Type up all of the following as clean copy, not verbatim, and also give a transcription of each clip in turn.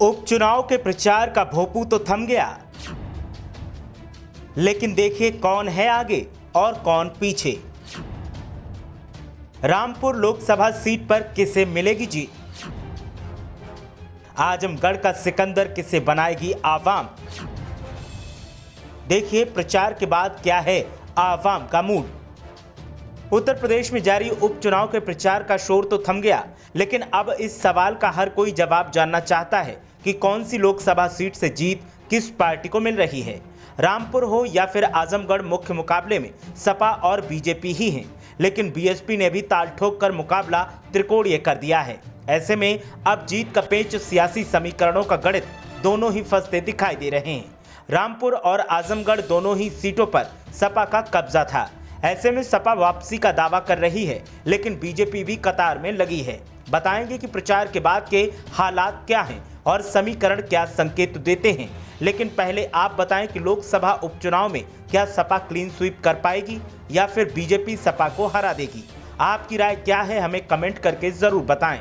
उपचुनाव के प्रचार का भोंपू तो थम गया, लेकिन देखिए कौन है आगे और कौन पीछे। रामपुर लोकसभा सीट पर किसे मिलेगी जीत? आजमगढ़ का सिकंदर किसे बनाएगी आवाम? देखिए प्रचार के बाद क्या है आवाम का मूड। उत्तर प्रदेश में जारी उपचुनाव के प्रचार का शोर तो थम गया, लेकिन अब इस सवाल का हर कोई जवाब जानना चाहता है कि कौन सी लोकसभा सीट से जीत किस पार्टी को मिल रही है। रामपुर हो या फिर आजमगढ़, मुख्य मुकाबले में सपा और बीजेपी ही हैं, लेकिन बीएसपी ने भी ताल ठोक कर मुकाबला त्रिकोणीय कर दिया है। ऐसे में अब जीत का पेच सियासी समीकरणों का गणित दोनों ही फंसते दिखाई दे रहे हैं। रामपुर और आजमगढ़ दोनों ही सीटों पर सपा का कब्जा था। ऐसे में सपा वापसी का दावा कर रही है, लेकिन बीजेपी भी कतार में लगी है। बताएंगे कि प्रचार के बाद के हालात क्या हैं और समीकरण क्या संकेत देते हैं। लेकिन पहले आप बताएं कि लोकसभा उपचुनाव में क्या सपा क्लीन स्वीप कर पाएगी या फिर बीजेपी सपा को हरा देगी? आपकी राय क्या है, हमें कमेंट करके जरूर बताएं।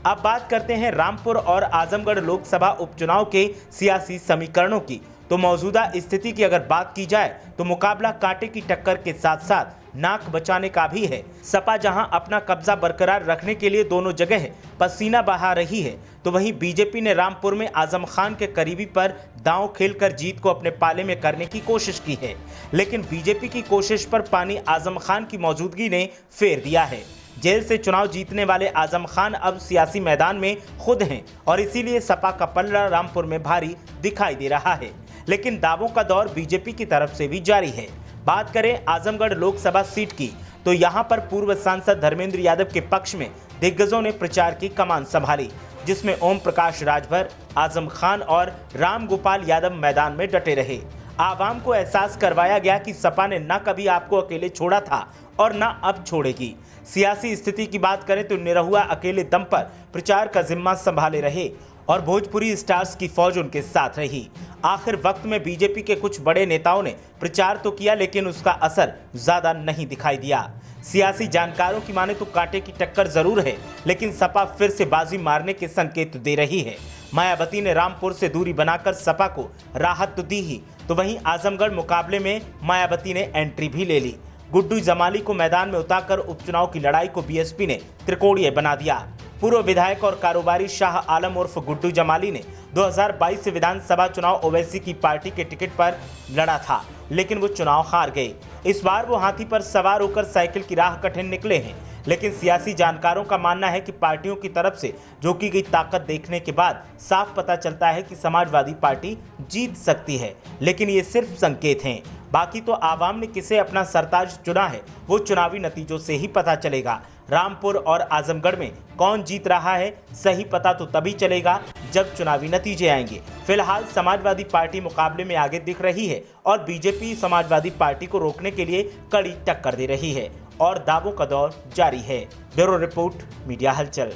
अब बात करते हैं रामपुर और आजमगढ़ लोकसभा उपचुनाव के सियासी समीकरणों की। तो मौजूदा स्थिति की अगर बात की जाए तो मुकाबला कांटे की टक्कर के साथ साथ नाक बचाने का भी है। सपा जहां अपना कब्जा बरकरार रखने के लिए दोनों जगह पसीना बहा रही है, तो वहीं बीजेपी ने रामपुर में आजम खान के करीबी पर दांव खेलकर जीत को अपने पाले में करने की कोशिश की है। लेकिन बीजेपी की कोशिश पर पानी आजम खान की मौजूदगी ने फेर दिया है। जेल से चुनाव जीतने वाले आजम खान अब सियासी मैदान में खुद हैं और इसीलिए सपा का पल्ला रामपुर में भारी दिखाई दे रहा है। लेकिन दावों का दौर बीजेपी की तरफ से भी जारी है। बात करें आजमगढ़ लोकसभा सीट की, तो यहां पर पूर्व सांसद धर्मेंद्र यादव के पक्ष में दिग्गजों ने प्रचार की कमान संभाली, जिसमें ओम प्रकाश राजभर, आजम खान और राम गोपाल यादव मैदान में डटे रहे। आवाम को एहसास करवाया गया कि सपा ने न कभी आपको अकेले छोड़ा था और न अब छोड़ेगी। सियासी स्थिति की बात करें तो निरहुआ अकेले दम पर प्रचार का जिम्मा संभाले रहे और भोजपुरी स्टार्स की फौज उनके साथ रही। आखिर वक्त में बीजेपी के कुछ बड़े नेताओं ने प्रचार तो किया, लेकिन उसका असर ज्यादा नहीं दिखाई दिया। सियासी जानकारों की माने तो कांटे की टक्कर जरूर है, लेकिन सपा फिर से बाजी मारने के संकेत दे रही है। मायावती ने रामपुर से दूरी बनाकर सपा को राहत तो दी ही, तो वहीं आजमगढ़ मुकाबले में मायावती ने एंट्री भी ले ली। गुड्डू जमाली को मैदान में उतारकर उपचुनाव की लड़ाई को बीएसपी ने त्रिकोणीय बना दिया। पूर्व विधायक और कारोबारी शाह आलम उर्फ गुड्डू जमाली ने 2022 विधानसभा चुनाव ओवैसी की पार्टी के टिकट पर लड़ा था, लेकिन वो चुनाव हार गए। इस बार वो हाथी पर सवार होकर साइकिल की राह कठिन निकले हैं, लेकिन सियासी जानकारों का मानना है कि पार्टियों की तरफ से झोंकी गई ताकत देखने के बाद साफ पता चलता है कि समाजवादी पार्टी जीत सकती है, लेकिन ये सिर्फ संकेत हैं। बाकी तो आवाम ने किसे अपना सरताज चुना है वो चुनावी नतीजों से ही पता चलेगा। रामपुर और आजमगढ़ में कौन जीत रहा है सही पता तो तभी चलेगा जब चुनावी नतीजे आएंगे। फिलहाल समाजवादी पार्टी मुकाबले में आगे दिख रही है और बीजेपी समाजवादी पार्टी को रोकने के लिए कड़ी टक्कर दे रही है और दावों का दौर जारी है। ब्यूरो रिपोर्ट, मीडिया हलचल।